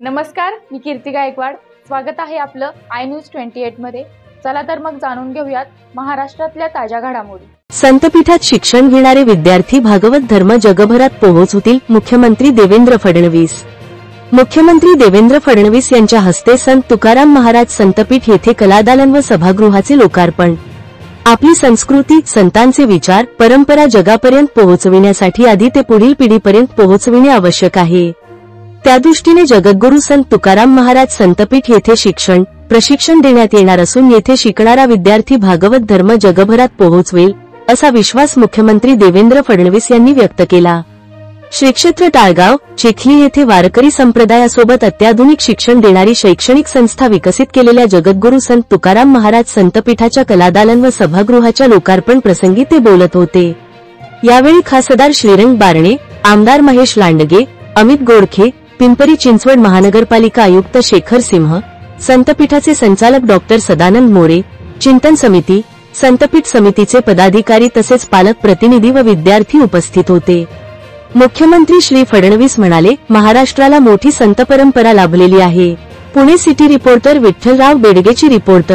नमस्कार, मी कीर्ती गायकवाड। स्वागत आहे आपलं आय न्यूज 28 मध्ये। चला तर मग जाणून घेऊयात महाराष्ट्रातल्या ताज्या घडामोडी। संतपीठात शिक्षण घेणारे विद्यार्थी भागवत धर्म जगभरात पोहोचवतील, मुख्यमंत्री देवेंद्र फडणवीस। मुख्यमंत्री देवेंद्र फडणवीस यांच्या हस्ते संत तुकाराम महाराज संतपीठ येथे कलादालन व सभागृहाचे लोकार्पण। आपली संस्कृती, संतांचे विचार, परंपरा जगापर्यंत पोहोचविण्यासाठी आधी ते पुढील पिढीपर्यंत पोहोचविणे आवश्यक आहे। त्यादृष्टीने जगद्गुरू संत तुकाराम महाराज संतपीठ येथे शिक्षण, प्रशिक्षण देण्यात येणार असून येथे शिकणारा विद्यार्थी भागवत धर्म जगभरात पोहोचवेल, असा विश्वास मुख्यमंत्री देवेंद्र फडणवीस यांनी व्यक्त केला। श्री क्षेत्र टाळगाव, चिखली येथे वारकरी संप्रदायासोबत अत्याधुनिक शिक्षण देणारी शैक्षणिक संस्था विकसित केलेल्या जगद्गुरू संत तुकाराम महाराज संतपीठाच्या कलादालन व सभागृहाच्या लोकार्पण प्रसंगी ते बोलत होते। यावेळी खासदार श्रीरंग बारणे, आमदार महेश लांडगे, अमित गोडखे, पिंपरी चिंचवड महानगरपालिका आयुक्त शेखर सिंह, संतपीठाचे संचालक डॉक्टर सदानंद मोरे, चिंतन समिती, संतपीठ समितीचे पदाधिकारी तसेच पालक प्रतिनिधी व विद्यार्थी उपस्थित होते। मुख्यमंत्री श्री फडणवीस म्हणाले, महाराष्ट्राला मोठी संत परंपरा लाभलेली आहे। पुणे सिटी रिपोर्टर विठ्ठलराव बेडगेची रिपोर्ट।